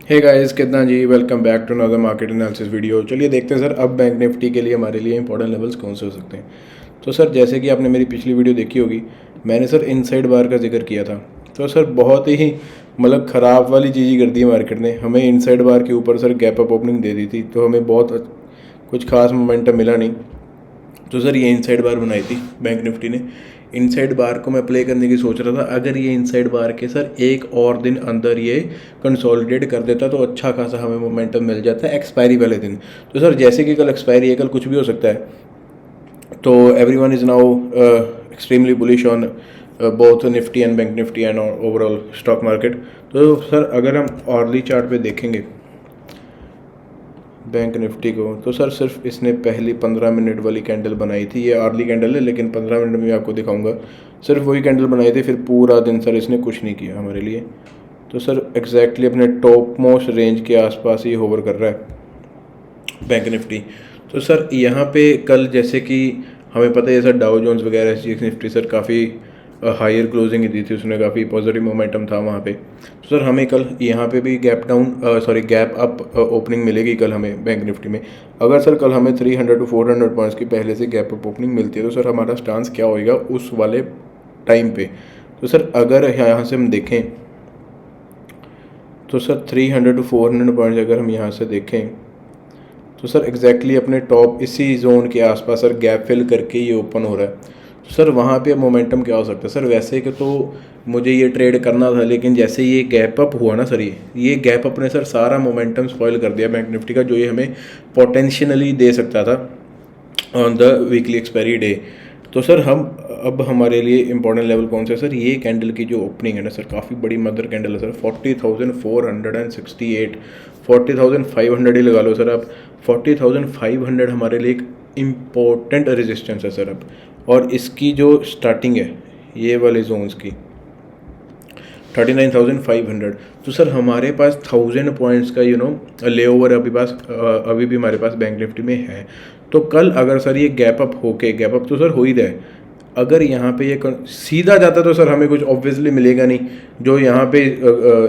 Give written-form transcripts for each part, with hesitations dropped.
हे guys, कितना जी, welcome back to another market analysis video. चलिए देखते हैं सर अब बैंक निफ्टी के लिए हमारे लिए इंपॉर्टेंट लेवल्स कौन से हो सकते हैं। तो सर जैसे कि आपने मेरी पिछली वीडियो देखी होगी, मैंने सर इनसाइड बार का जिक्र किया था। तो सर बहुत ही मतलब ख़राब वाली चीज़ ही कर दी है मार्केट ने। हमें इनसाइड बार के ऊपर सर गैप अप ओपनिंग दे दी थी, तो हमें बहुत कुछ खास मोमेंटम मिला नहीं। तो सर ये इनसाइड बार बनाई थी बैंक निफ्टी ने। इनसाइड बार को मैं प्ले करने की सोच रहा था। अगर ये इनसाइड बार के सर एक और दिन अंदर ये कंसोलिडेट कर देता तो अच्छा खासा हमें मोमेंटम मिल जाता है एक्सपायरी वाले दिन। तो सर जैसे कि कल एक्सपायरी है, कल कुछ भी हो सकता है। तो everyone is now extremely bullish on both Nifty and bank Nifty and overall stock market. तो सर अगर हम ऑर्ली चार्ट पे देखेंगे बैंक निफ्टी को, तो सर सिर्फ इसने पहली 15 मिनट वाली कैंडल बनाई थी। ये अर्ली कैंडल है लेकिन 15 मिनट में आपको दिखाऊंगा। सिर्फ वही कैंडल बनाई थी, फिर पूरा दिन सर इसने कुछ नहीं किया हमारे लिए। तो सर एग्जैक्टली अपने टॉप मोस्ट रेंज के आसपास ही होवर कर रहा है बैंक निफ्टी। तो सर यहाँ पे कल जैसे कि हमें पता है सर डाउ जोन्स वगैरह एसजीएक्स निफ्टी सर काफ़ी हायर क्लोजिंग दी थी, उसने काफ़ी पॉजिटिव मोमेंटम था वहाँ पे। तो सर हमें कल यहाँ पे भी गैप अप ओपनिंग मिलेगी कल हमें बैंक निफ्टी में। अगर सर कल हमें 300 to 400 पॉइंट्स की पहले से गैप अप ओपनिंग मिलती है, तो सर हमारा स्टांस क्या होएगा उस वाले टाइम पे। तो सर अगर यहाँ से हम देखें, तो सर 300 to 400 पॉइंट्स अगर हम यहाँ से देखें, तो सर एग्जैक्टली अपने टॉप इसी जोन के आसपास सर गैप फिल करके ये ओपन हो रहा है। तो सर वहाँ पे मोमेंटम क्या हो सकता है सर? वैसे कि तो मुझे ये ट्रेड करना था, लेकिन जैसे ये गैप अप हुआ ना सर, ये गैप अप ने सर सारा मोमेंटम स्पॉइल कर दिया बैंक निफ्टी का, जो ये हमें पोटेंशियली दे सकता था on the weekly expiry day. तो सर हम अब हमारे लिए इंपॉर्टेंट लेवल कौन सा है सर? ये कैंडल की जो ओपनिंग है ना सर, काफ़ी बड़ी मदर कैंडल है सर। 40,468, 40,500 ही लगा लो सर आप। 40,500 हमारे लिए एक इम्पोर्टेंट रेजिस्टेंस है सर अब। और इसकी जो स्टार्टिंग है ये वाले जोन्स की 39,500। तो सर हमारे पास 1000 पॉइंट्स का ले ओवर अभी भी हमारे पास बैंक निफ्टी में है। तो कल अगर सर ये गैप अप तो सर हो ही रहा है। अगर यहाँ पे ये सीधा जाता तो सर हमें कुछ ऑब्वियसली मिलेगा नहीं। जो यहाँ पे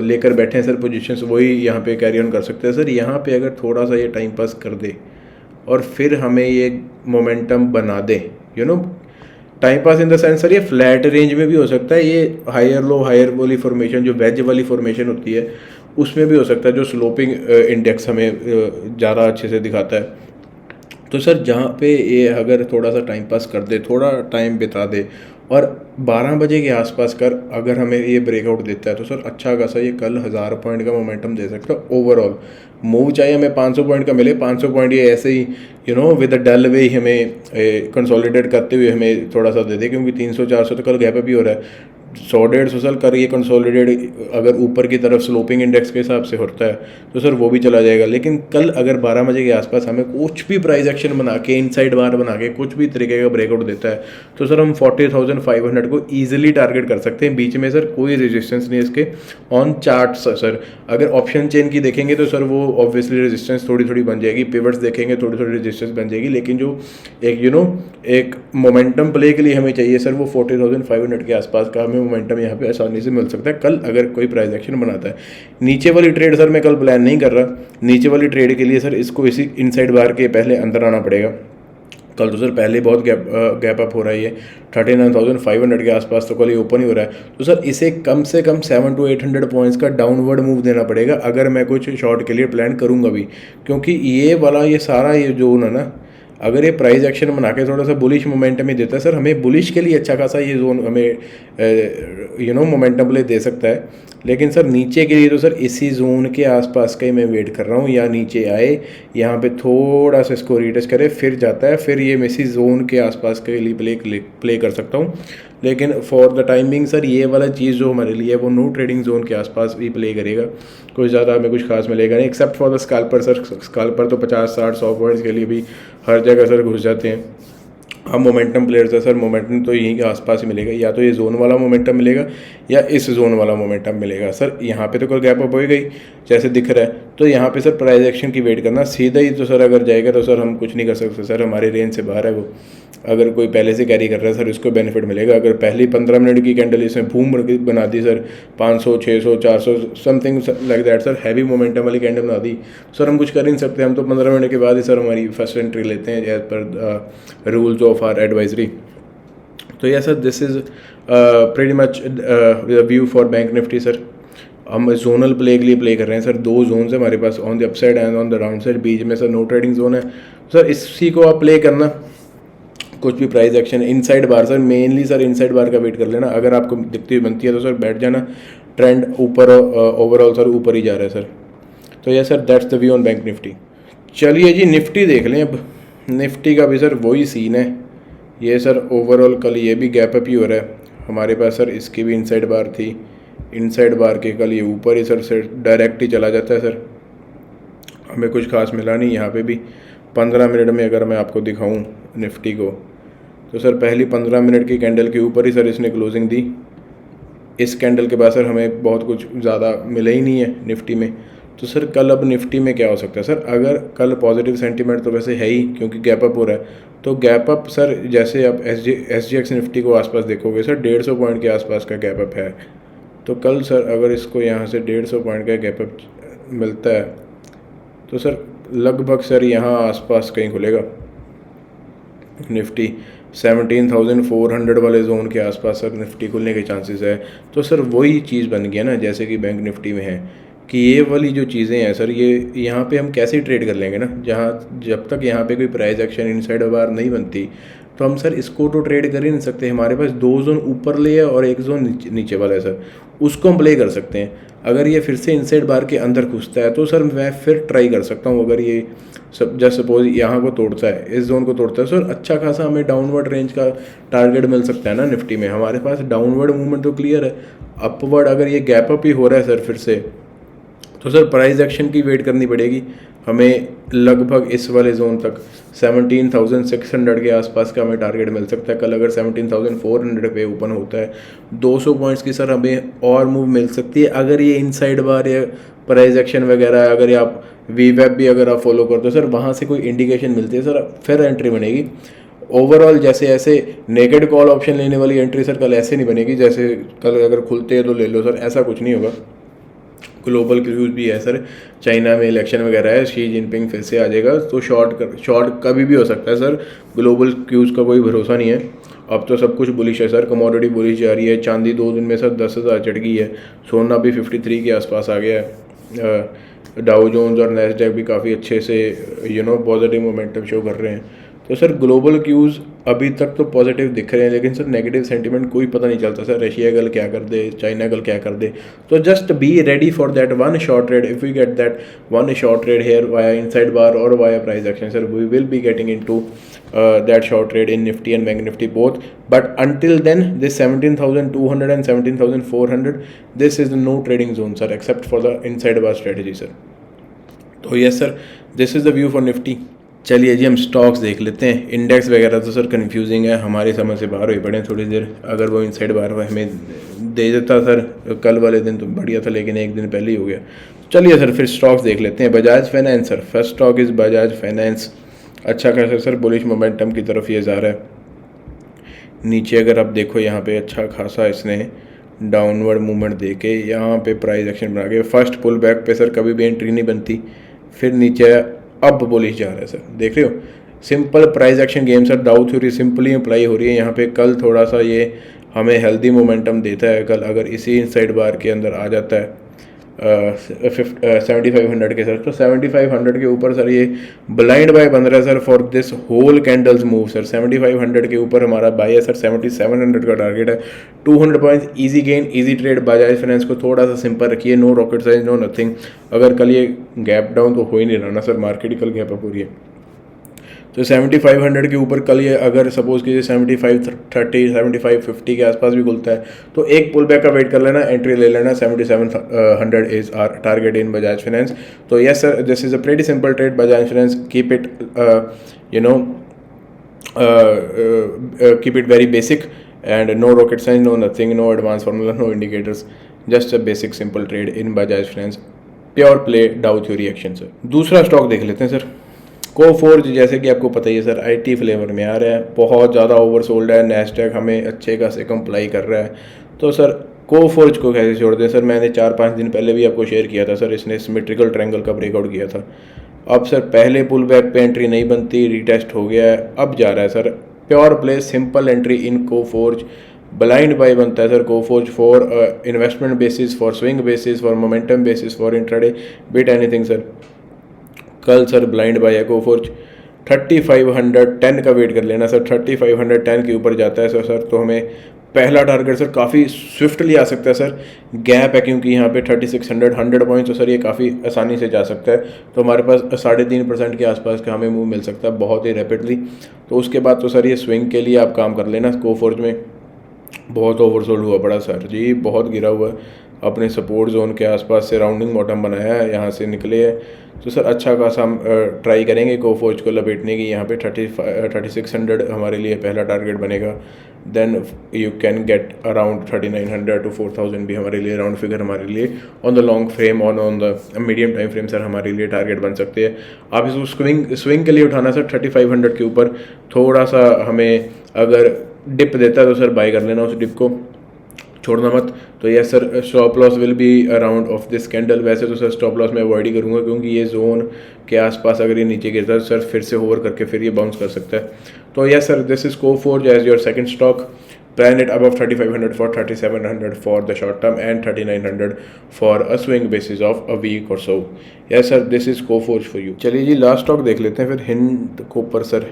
लेकर बैठे हैं सर पोजीशंस, वही यहाँ पे कैरी ऑन कर सकते हैं सर। यहाँ पे अगर थोड़ा सा ये टाइम पास कर दे और फिर हमें ये मोमेंटम बना दे, time pass in the sense sir, ये फ्लैट रेंज में भी हो सकता है। ये हायर वाली फॉर्मेशन, जो वेज वाली फॉर्मेशन होती है, उसमें भी हो सकता है, जो स्लोपिंग इंडेक्स हमें ज़्यादा अच्छे से दिखाता है। तो सर जहाँ पे ये अगर थोड़ा सा टाइम पास कर दे, थोड़ा टाइम बिता दे और 12 बजे के आसपास कर अगर हमें ये ब्रेकआउट देता है, तो सर अच्छा खासा ये कल 1000 पॉइंट का मोमेंटम दे सकता है ओवरऑल मूव। चाहे हमें 500 पॉइंट का मिले, 500 पॉइंट ये ऐसे ही विद अ डल वे ही हमें कंसोलिडेट करते हुए हमें थोड़ा सा दे दे, क्योंकि 300-400 तो कल गैप अप ही हो रहा है। 100-150 साल कर ये कंसोलिडेट अगर ऊपर की तरफ स्लोपिंग इंडेक्स के हिसाब से होता है, तो सर वो भी चला जाएगा। लेकिन कल अगर 12 बजे के आसपास हमें कुछ भी प्राइस एक्शन बना के, इनसाइड बार बना के कुछ भी तरीके का ब्रेकआउट देता है, तो सर हम 40,500 को ईजिली टारगेट कर सकते हैं। बीच में सर कोई रेजिस्टेंस नहीं इसके ऑन चार्ट सर। अगर ऑप्शन चेन की देखेंगे तो सर वो ऑब्वियसली रेजिस्टेंस थोड़ी थोड़ी बन जाएगी, पिवट्स देखेंगे थोड़ी थोड़ी रेजिस्टेंस बन जाएगी। लेकिन जो एक मोमेंटम प्ले के लिए हमें चाहिए सर, वो 40,500 के आसपास का हमें मोमेंटम यहाँ पे आसानी से मिल सकता है कल अगर कोई प्राइस एक्शन बनाता है। नीचे वाली ट्रेड सर मैं कल प्लान नहीं कर रहा। नीचे वाली ट्रेड के लिए सर इसको इसी इनसाइड बार के पहले अंदर आना पड़ेगा। कल तो सर पहले बहुत गैप अप हो रहा है, ये 39,500 के आसपास तो कल ये ओपन ही हो रहा है। तो सर इसे कम से कम 700 to 800 पॉइंट्स का डाउनवर्ड मूव देना पड़ेगा अगर मैं कुछ शॉर्ट के लिए प्लान करूँगा भी, क्योंकि ये सारा ये जोन है ना, अगर ये प्राइस एक्शन बना के थोड़ा सा बुलिश मोमेंटम ही देता है सर, हमें बुलिश के लिए अच्छा खासा ये जोन हमें मोमेंटम ले दे सकता है। लेकिन सर नीचे के लिए तो सर इसी जोन के आसपास का ही मैं वेट कर रहा हूँ, या नीचे आए यहाँ पे थोड़ा सा इसको रीटेस्ट करे फिर जाता है, फिर ये मैं इसी जोन के आसपास के लिए प्ले कर सकता हूँ। लेकिन फॉर द टाइमिंग सर ये वाला चीज़ जो हमारे लिए है वो नो ट्रेडिंग जोन के आसपास भी प्ले करेगा। कुछ ज़्यादा हमें कुछ खास मिलेगा नहीं, except for the scalper sir. Scalper तो 50-60-100 पॉइंट्स के लिए भी हर जगह सर घुस जाते हैं। हम मोमेंटम प्लेयर्स है सर, मोमेंटम तो यहीं के आसपास ही मिलेगा, या तो ये जोन वाला मोमेंटम मिलेगा या इस जोन वाला मोमेंटम मिलेगा सर। यहाँ पे तो कल गैप अप हो गई जैसे दिख रहा है, तो यहाँ पे सर प्राइस एक्शन की वेट करना सीधा ही। तो सर अगर जाएगा तो सर हम कुछ नहीं कर सकते सर, हमारे रेंज से बाहर है वो। अगर कोई पहले से कैरी कर रहा है सर इसको बेनिफिट मिलेगा। अगर पहली 15 मिनट की कैंडल इसने बूम बना दी sir, 500 600 400 something like that sir, heavy momentum वाली कैंडल बना दी, सर हम कुछ कर ही नहीं सकते, हम तो 15 मिनट के बाद ही सर हमारी फर्स्ट एंट्री लेते हैं as per rules of our advisory. तो yes sir, this is pretty much view for bank Nifty sir. हम जोनल प्ले के लिए प्ले कर रहे हैं सर, 2 जोन्स है हमारे पास, on the upside and on the down side, बीच में सर नो ट्रेडिंग जोन है सर, इसी को आप प्ले करना। कुछ भी price action inside bar sir, mainly sir inside bar का वेट कर लेना, अगर आपको दिखती हुई बनती है तो सर बैठ जाना, ट्रेंड ऊपर ओवरऑल सर ऊपर ही जा रहा है सर। तो ये sir that's the view on bank Nifty. चलिए जी निफ्टी देख लें अब। निफ्टी का भी सर वही सीन है, ये सर ओवरऑल कल ये भी गैप अप ही हो रहा है हमारे पास सर, इसकी भी इनसाइड बार थी, इनसाइड बार के कल ये ऊपर ही सर डायरेक्ट ही चला जाता है सर, हमें कुछ खास मिला नहीं यहाँ पे भी। 15 मिनट में अगर मैं आपको दिखाऊं निफ्टी को तो सर पहली 15 मिनट की कैंडल के ऊपर ही सर इसने क्लोजिंग दी, इस कैंडल के बाद सर हमें बहुत कुछ ज़्यादा मिला ही नहीं है निफ्टी में। तो सर कल अब निफ्टी में क्या हो सकता है सर, अगर कल पॉजिटिव सेंटीमेंट तो वैसे है ही क्योंकि गैप अप हो रहा है, तो गैप अप सर जैसे आप SGX निफ्टी को आसपास देखोगे सर 150 पॉइंट के आसपास का गैप अप है, तो कल सर अगर इसको यहाँ से 150 पॉइंट का गैप अप मिलता है तो सर लगभग सर यहाँ आसपास कहीं खुलेगा निफ्टी, 17,400 वाले जोन के आसपास सर निफ्टी खुलने के चांसेस है। तो सर वही चीज़ बन गया ना जैसे कि बैंक निफ्टी में है कि ये वाली जो चीज़ें हैं सर, ये यहाँ पे हम कैसे ट्रेड कर लेंगे ना, जहाँ जब तक यहाँ पे कोई प्राइस एक्शन इनसाइड बार नहीं बनती तो हम सर इसको तो ट्रेड कर ही नहीं सकते। हमारे पास 2 जोन ऊपर ले है और 1 जोन नीचे वाला है सर, उसको हम प्ले कर सकते हैं। अगर ये फिर से इनसाइड बार के अंदर घुसता है तो सर मैं फिर ट्राई कर सकता हूँ, अगर ये सब जस्ट सपोज यहाँ को तोड़ता है, इस जोन को तोड़ता है सर, अच्छा खासा हमें डाउनवर्ड रेंज का टारगेट मिल सकता है ना निफ्टी में। हमारे पास डाउनवर्ड मूवमेंट तो क्लियर है, अपवर्ड अगर ये गैप अप ही हो रहा है सर फिर से, तो सर प्राइस एक्शन की वेट करनी पड़ेगी हमें, लगभग इस वाले जोन तक 17,600 के आसपास का हमें टारगेट मिल सकता है। कल अगर 17,400 पे ओपन होता है 200 पॉइंट्स की सर हमें और मूव मिल सकती है, अगर ये इनसाइड बार या प्राइस एक्शन वगैरह अगर आप वीवेप भी अगर आप फॉलो करते हो सर, वहाँ से कोई इंडिकेशन मिलती है सर फिर एंट्री बनेगी। ओवरऑल जैसे ऐसे नेकेड कॉल ऑप्शन लेने वाली एंट्री सर कल ऐसे नहीं बनेगी जैसे कल अगर खुलते हैं तो ले लो सर, ऐसा कुछ नहीं होगा। ग्लोबल क्यूज भी है सर, चाइना में इलेक्शन वगैरह है, शी जिनपिंग फिर से आ जाएगा तो शॉर्ट कभी भी हो सकता है सर, ग्लोबल क्यूज का कोई भरोसा नहीं है। अब तो सब कुछ बुलिश है सर, कमोडिटी बुलिश जा रही है, चांदी 2 दिन में सर 10,000 चढ़ गई है, सोना भी 53 के आसपास आ गया है, डाउ जोन्स और नैस्डैक भी काफ़ी अच्छे से पॉजिटिव मोमेंटम शो कर रहे हैं। तो सर ग्लोबल क्यूज़ अभी तक तो पॉजिटिव दिख रहे हैं, लेकिन सर नेगेटिव सेंटीमेंट कोई पता नहीं चलता सर, रशिया कल क्या कर दे, चाइना कल क्या कर दे। तो just be ready for that one short trade, if we get that one short trade here via inside bar और via price action sir, we will be getting into that short trade in Nifty and Bank Nifty both. But until then, this 17,200 and 17,400, this is no trading zone sir, except for the inside bar strategy sir. तो yes sir, this is the view for Nifty. चलिए जी हम stocks देख लेते हैं। Index वगैरह तो sir confusing है, हमारी समझ से बाहर हुई पड़े हैं थोड़ी देर। अगर वो इनसाइड बार हमें दे देता सर कल वाले दिन तो बढ़िया था, लेकिन एक दिन पहले ही हो गया। चलिए सर फिर स्टॉक्स देख लेते हैं। Bajaj finance sir, first stock is Bajaj finance. अच्छा खासा सर बुलिश मोमेंटम की तरफ ये जा रहा है। नीचे अगर आप देखो यहाँ पे अच्छा खासा इसने डाउनवर्ड मूवमेंट दे के यहाँ पे प्राइस एक्शन बना के फर्स्ट पुल बैक पे सर कभी भी एंट्री नहीं बनती, फिर नीचे अब बुलिश जा रहा है सर, देख रहे हो। Simple price action game sir, डाउ थ्योरी सिंपली अप्लाई हो रही है यहाँ पे। कल थोड़ा सा ये हमें हेल्दी मोमेंटम देता है, कल अगर इसी इनसाइड बार के अंदर आ जाता है 7500 के सर, तो 7500 के ऊपर सर ये ब्लाइंड बाय बन रहा है sir for this whole candles move sir. 7500 के ऊपर हमारा बाय है सर, 7700 का टारगेट है। 200 points easy gain, easy trade. Bajaj finance को थोड़ा सा सिंपल रखिए, no rocket science, no nothing. अगर कल ये गैप डाउन तो हो ही नहीं रहा ना सर, मार्केट ही कल गैप अप हो रही है। तो 7500 के ऊपर कल ये अगर सपोज कीजिए 7530 7550 के आसपास भी खुलता है तो एक पुल बैक का वेट कर लेना, एंट्री ले लेना। 7700 is our target in Bajaj Finance. तो yes sir, this is a pretty simple trade Bajaj Finance. Keep it very basic and no rocket science, no nothing, no advance formula, no indicators, just a basic simple trade in Bajaj Finance. Pure play Dow theory action sir. दूसरा stock देख लेते हैं sir, Coforge जैसे कि आपको पता ही है sir, IT flavour में आ रहा है, बहुत ज़्यादा ओवरसोल्ड है, नैस्डैक हमें अच्छे खासे कंप्लाई कर रहा है। तो सर कोफोर्ज को कैसे छोड़ दें सर, मैंने 4-5 दिन पहले भी आपको शेयर किया था सर, इसने सिमेट्रिकल ट्रायंगल का ब्रेकआउट किया था। अब सर पहले पुल बैक पे एंट्री नहीं बनती, रीटेस्ट हो गया है, अब जा रहा है sir pure play simple entry in Coforge. Blind buy बनता है sir Coforge for investment basis, for swing basis, for momentum basis, for intraday, bit anything sir. कल सर ब्लाइंड बाय है कोफोर्ज, 3510 का वेट कर लेना सर, 3510 के ऊपर जाता है सर तो हमें पहला टारगेट सर काफ़ी स्विफ्टली आ सकता है सर। गैप है क्योंकि यहाँ पे 3600 100 पॉइंट्स, तो सर ये काफ़ी आसानी से जा सकता है। तो हमारे पास 3.5% के आसपास का हमें मूव मिल सकता है बहुत ही रैपिडली। तो उसके बाद तो सर ये स्विंग के लिए आप काम कर लेना। कोफोर्ज में बहुत ओवरसोल्ड हुआ पड़ा सर जी, बहुत गिरा हुआ है, अपने सपोर्ट जोन के आसपास से राउंडिंग बॉटम बनाया है, यहाँ से निकले हैं। तो सर अच्छा खासा हम ट्राई करेंगे कोफोर्ज को लपेटने की। यहाँ पे 3600 हमारे लिए पहला टारगेट बनेगा। Then you can get around 3900 to 4000 भी हमारे लिए राउंड फिगर हमारे लिए on the long frame on the medium time frame sir हमारे लिए टारगेट बन सकते हैं। आप इसको स्विंग के लिए उठाना सर 3500 के ऊपर, थोड़ा सा हमें अगर डिप देता है तो सर बाय कर लेना, उस डिप को छोड़ना मत। तो yes sir stop loss will be around of this candle. वैसे तो सर स्टॉप लॉस मैं अवॉइड ही करूँगा क्योंकि ये जोन के आसपास अगर ये नीचे गिरता है तो सर फिर से होवर करके फिर ये बाउंस कर सकता है। तो yes sir this is Coforge as your second stock. Plan it above 3500 for 3700 for the short term and 3900 for a swing basis of a week और सो। Yes sir this is Coforge for you. चलिए जी last stock देख लेते हैं फिर, Hind Copper sir.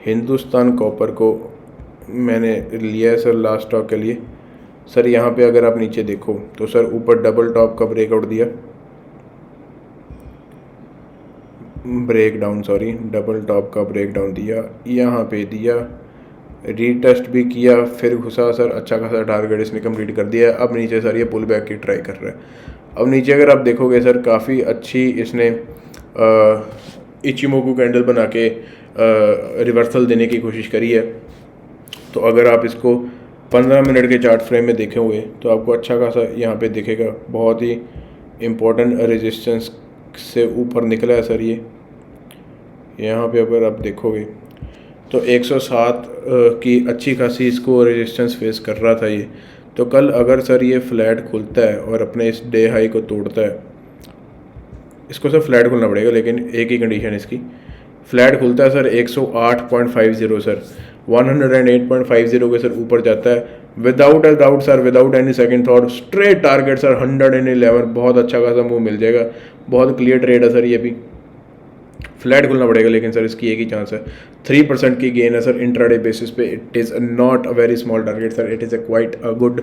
Hindustan Copper को मैंने लिया है सर लास्ट स्टॉक के लिए। सर यहाँ पे अगर आप नीचे देखो तो सर ऊपर डबल टॉप का ब्रेकआउट दिया, डबल टॉप का ब्रेकडाउन दिया, यहाँ पे दिया, रीटेस्ट भी किया, फिर घुसा सर, अच्छा खासा टारगेट इसने कंप्लीट कर दिया। अब नीचे सर ये पुल बैक की ट्राई कर रहा है। अब नीचे अगर आप देखोगे सर काफ़ी अच्छी इसने इचिमोकू कैंडल बना के रिवर्सल देने की कोशिश करी है। तो अगर आप इसको 15 मिनट के चार्ट फ्रेम में देखे हुए तो आपको अच्छा खासा यहाँ पे दिखेगा, बहुत ही इम्पोर्टेंट रेजिस्टेंस से ऊपर निकला है सर ये। यहाँ पे अगर आप देखोगे तो 107 की अच्छी खासी इसको रेजिस्टेंस फेस कर रहा था ये। तो कल अगर सर ये फ्लैट खुलता है और अपने इस डे हाई को तोड़ता है, इसको सर फ्लैट खुलना पड़ेगा लेकिन एक ही कंडीशन इसकी, फ्लैट खुलता है सर 108.50 सर, 108.50 के सर ऊपर जाता है without a doubt sir, without any second thought straight target sir 111। बहुत अच्छा खासा मूव मिल जाएगा, बहुत क्लियर ट्रेड है सर ये भी। फ्लैट खुलना पड़ेगा लेकिन सर इसकी एक ही चांस है। 3% की गेन है सर इंट्राडे बेसिस पे। It is not a very small target sir, it is a quite a good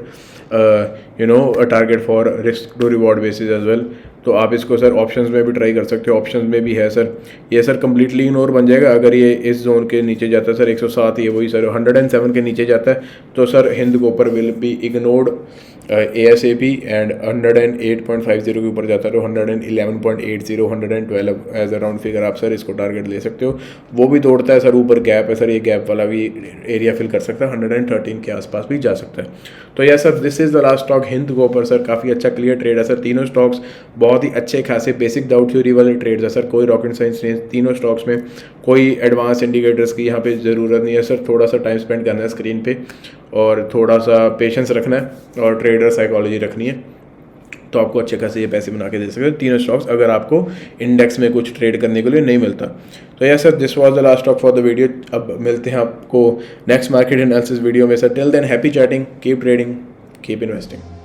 target for risk to reward basis as well. तो आप इसको सर ऑप्शंस में भी ट्राई कर सकते हो, ऑप्शंस में भी है सर। ये सर कम्प्लीटली इग्नोर बन जाएगा अगर ये इस जोन के नीचे जाता है सर, 107 ये वही सर 107 के नीचे जाता है तो sir Hind copper will be ignored ASAP and 108.50 के ऊपर जाता है तो 111.80 112 एज अ राउंड फिगर आप सर इसको टारगेट ले सकते हो। वो भी तोड़ता है सर, ऊपर गैप है सर, ये गैप वाला भी एरिया फिल कर सकता है, 113 के आसपास भी जा सकता है। तो yes sir this is the last stock Hind Copper sir. काफ़ी अच्छा क्लियर ट्रेड है सर, तीनों स्टॉक्स बहुत ही अच्छे खासे बेसिक डाउट थ्योरी वाले ट्रेड्स है सर, कोई रॉकेट साइंस नहीं, तीनों स्टॉक्स में कोई एडवांस इंडिकेटर्स की यहाँ पे ज़रूरत नहीं है सर। थोड़ा सा टाइम स्पेंड करना है स्क्रीन पे और थोड़ा सा पेशेंस रखना है और ट्रेडर साइकोलॉजी रखनी है तो आपको अच्छे खासे ये पैसे बना के दे सकते हैं तीनों स्टॉक्स, अगर आपको इंडेक्स में कुछ ट्रेड करने के लिए नहीं मिलता। तो yes sir this was the last stock for the video. अब मिलते हैं आपको नेक्स्ट मार्केट एनालिसिस वीडियो में sir. Till than happy chatting, keep trading, keep investing.